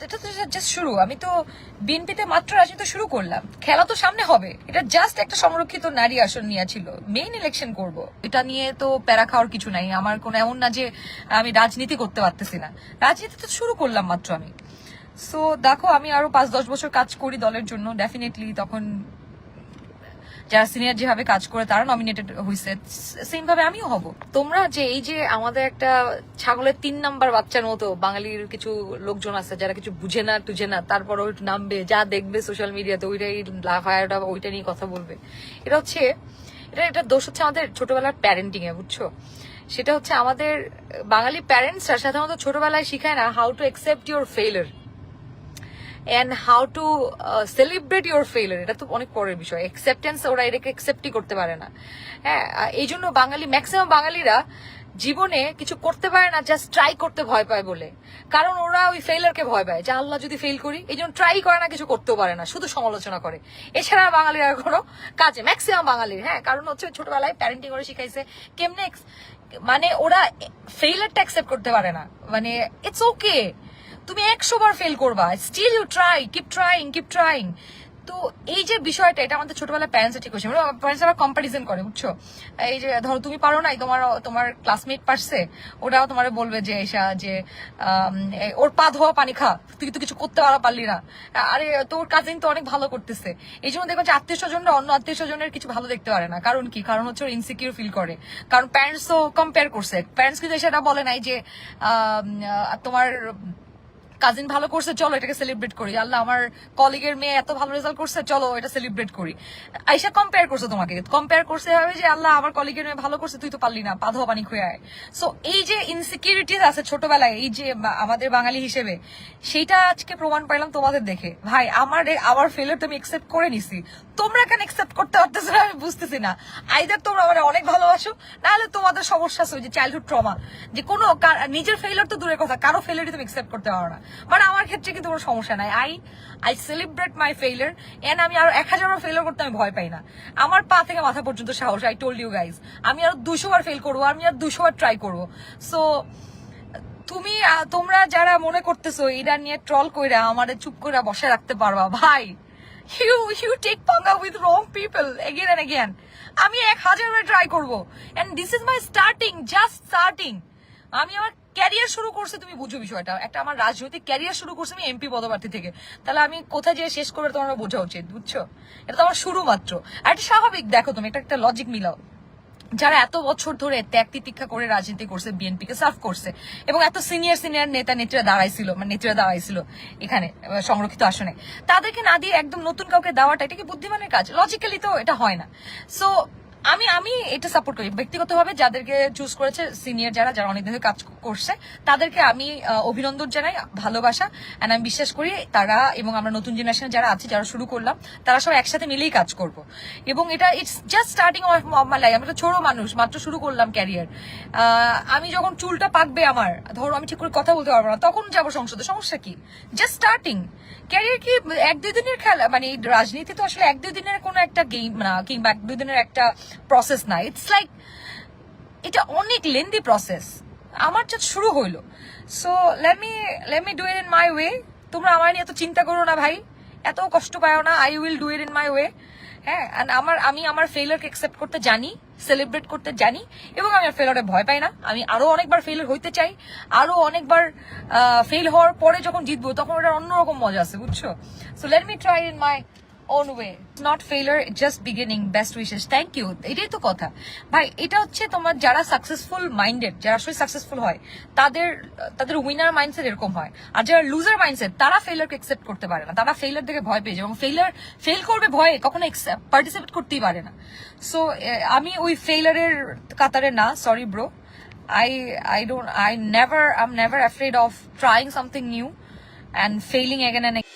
এটা তো জাস্ট শুরু। আমি তো বিএনপিতে মাত্র রাজনীতি শুরু করলাম, খেলা তো সামনে হবে। এটা জাস্ট একটা সংরক্ষিত নারী আসন নিয়ে ছিল, মেইন ইলেকশন করব, এটা নিয়ে তো প্যারা খাওয়ার কিছু নাই আমার। কোনো এমন না যে আমি রাজনীতি করতে পারতেছি না, রাজনীতি তো শুরু করলাম মাত্র আমি। সো দেখো, আমি আরো 5-10 বছর কাজ করি দলের জন্য, ডেফিনেটলি তখন যারা সিনিয়র যেভাবে কাজ করে তারা নমিনেটেড হয়েছে, সেম ভাবে আমিও হব। তোমরা যে এই যে আমাদের একটা ছাগলের 3 নাম্বার বাচ্চার মতো বাঙালির কিছু লোকজন আছে যারা কিছু বুঝে না টুঝে না, তারপর ওই নামবে, যা দেখবে সোশ্যাল মিডিয়াতে ওইটাই লাফায়াটা ওইটা নিয়ে কথা বলবে। এটা হচ্ছে এটা দোষ হচ্ছে আমাদের ছোটবেলার প্যারেন্টিং এ, বুঝছো? সেটা হচ্ছে আমাদের বাঙালি প্যারেন্টসরা সাধারণত ছোটবেলায় শিখায় না how to accept your failure and how to celebrate your failure। এটা তো অনেক পরের বিষয়। অ্যাকসেপ্টেন্স ওরা এটাকে অ্যাকসেপ্টই করতে পারে না। হ্যাঁ, এই জন্য বাঙালি ম্যাক্সিমাম বাঙালিরা জীবনে কিছু করতে পারে না, জাস্ট ট্রাই করতে ভয় পায় বলে। কারণ ওরা ওই ফেইলারকে ভয় পায় যে আল্লাহ যদি ফেল করি, এই জন্য ট্রাই করে না, কিছু করতেও পারে না, শুধু সমালোচনা করে। এছাড়া বাঙালির আর কোনো কাজে ম্যাক্সিমাম বাঙালির, হ্যাঁ, কারণ হচ্ছে ছোটবেলায় প্যারেন্টিং করে শিখাইছে কেমনে, মানে ওরা ফেইলারটা অ্যাকসেপ্ট করতে পারে না। মানে ইটস ওকে, তুমি 100 বার ফেল করবা, still you try, keep trying. তো এই যে বিষয়টা, এটা আমাদের ছোটবেলায় প্যারেন্টস ঠিক হয়েছে, প্যারেন্টস আবার কম্পারিজন করে, বুঝছো? এই যে ধরো তুমি পারো নাই, তোমার ক্লাসমেট পারছে, ওটাও তোমার বলবে যে এসা যে ওর পা ধোয়া পানি খা, তুই তো কিছু করতে পারলি না, আরে তোর কাজিন তো অনেক ভালো করতেছে। এই জন্য দেখবেন যে আত্মীয় স্বজনরা অন্য আত্মীয় স্বজনের কিছু ভালো দেখতে পারে না। কারণ কি? কারণ হচ্ছে ওর ইনসিকিউর ফিল করে, কারণ প্যারেন্টস তো কম্পেয়ার করছে। প্যারেন্টস কিন্তু সেটা বলে নাই যে তোমার কাজিন ভালো করছে, চলো এটাকে সেলিব্রেট করি, আল্লাহ আমার কলিগের মেয়ে এত ভালো রেজাল্ট করছে, চলো এটা সেলিব্রেট করি। আইসা কম্পেয়ার করছে, তোমাকে কম্পেয়ার করছে হবে যে আল্লাহ আমার কলিগের মেয়ে ভালো করছে, তুই তো পারলি না, পা ধোয়া পানি খুঁয়ে আয়। সো এই যে ইনসিকিউরিটিস আছে ছোটবেলায়, এই যে আমাদের বাঙালি হিসেবে, সেইটা আজকে প্রমাণ পাইলাম তোমাদের দেখে। ভাই আমার ফেলিয়ার তো আমি একসেপ্ট করে নিছি, তোমরা কেন একসেপ্ট করতে পারতেছো না আমি বুঝতেছি না। আইদার তোমরা আমার অনেক ভালোবাসো, নাহলে তোমাদের সমস্যা আছে ওই যে চাইল্ডহুড ট্রমা, যে কোনো নিজের ফেলিয়ার তো দূরের কথা, কারো ফেলিয়ারই তুমি একসেপ্ট করতে পারো না। বাট আমার ক্ষেত্রে কিন্তু কোনো সমস্যা নাই, I celebrate my failure. And আমি আরো 1000 বার ফেইলার করতে আমি ভয় পাই না। আমার পা থেকে মাথা পর্যন্ত সাহস, আই টোল্ড ইউ গাইজ। আমি আরো 200 বার ফেল করবো, আমি আর 200 বার ট্রাই করবো। সো তোমরা যারা মনে করতেছো এটা নিয়ে ট্রল কইরা আমাদের চুপ করে বসে রাখতে পারবা, ভাই, you take panga with wrong people again and again. আমি 1000 বার ট্রাই করবো, and this is my just starting। আমি আমার ক্যারিয়ার শুরু করছি, তুমি বুঝো বিষয়টা, একটা আমার রাজনৈতিক ক্যারিয়ার শুরু করছি আমি এমপি পদপ্রার্থী থেকে। তাহলে আমি কোথায় যেয়ে শেষ করবে তোমার বোঝা উচিত, বুঝছো? এটা তো আমার শুরু মাত্র। আর এটা স্বাভাবিক, দেখো তুমি একটা লজিক মিলাও। যারা এত বছর ধরে ত্যাগ তিতিক্ষা করে রাজনীতি করছে, বিএনপিকে সার্ভ করছে, এবং এত সিনিয়র নেত্রীরা দাঁড়াইছিল এখানে সংরক্ষিত আসনে, তাদেরকে না দিয়ে একদম নতুন কাউকে দেওয়াটা, এটা কি বুদ্ধিমানের কাজ? লজিক্যালি তো এটা হয় না। সো আমি এটা সাপোর্ট করি ব্যক্তিগতভাবে, যাদেরকে চুজ করেছে সিনিয়র, যারা অনেকদিন ধরে কাজ করছে, তাদেরকে আমি অভিনন্দন জানাই, ভালোবাসা। এন্ড আমি বিশ্বাস করি তারা এবং আমরা নতুন জেনারেশনে যারা আছে, যারা শুরু করলাম, তারা সব একসাথে মিলেই কাজ করব। এবং এটা it's just starting of my life. আমি একটা ছোট মানুষ, মাত্র শুরু করলাম ক্যারিয়ার। আমি যখন চুলটা পাকবে আমার, ধরো আমি ঠিক করে কথা বলতে পারবো না, তখন যাবো সংসদে, সমস্যা কি? জাস্ট স্টার্টিং ক্যারিয়ার কি 1-2 দিনের খেলা? মানে রাজনীতি তো আসলে 1-2 দিনের কোনো একটা গেম না, কিংবা 1-2 দিনের একটা প্রসেস না। ইটস লাইক এটা অনেক লেন্দি প্রসেস। আমার যা শুরু হইলো, so let me do it in my way. তোমরা আমার নিয়ে এত চিন্তা করো না ভাই, এত কষ্ট পাও না। I will do it in my way. হ্যাঁ, আমি আমার ফেইলারকে অ্যাকসেপ্ট করতে জানি, সেলিব্রেট করতে জানি, এবং আমি ফেইলারে ভয় পাই না। আমি আরো অনেকবার ফেইলার হইতে চাই, আরো অনেকবার ফেইল হওয়ার পরে যখন জিতবো তখন ওটার অন্যরকম মজা আছে, বুঝছো? So let me try in my own way, not failure, just beginning, best wishes, thank you। এটাই তো কথা ভাই। এটা হচ্ছে তোমার যারা সাকসেসফুল মাইন্ডেড, যারা আসলে সাকসেসফুল হয়, তাদের উইনার মাইন্ডসেট এরকম হয়। আর যারা লুজার মাইন্ডসেট, তারা ফেইলারকে অ্যাকসেপ্ট করতে পারে না, তারা ফেইলার থেকে ভয় পেয়ে যায়, এবং ফেল করবে ভয়ে কখনো পার্টিসিপেট করতেই পারে না। সো আমি ওই ফেইলারের কাতারে না, sorry bro. I'm never afraid of trying something new and failing again and again.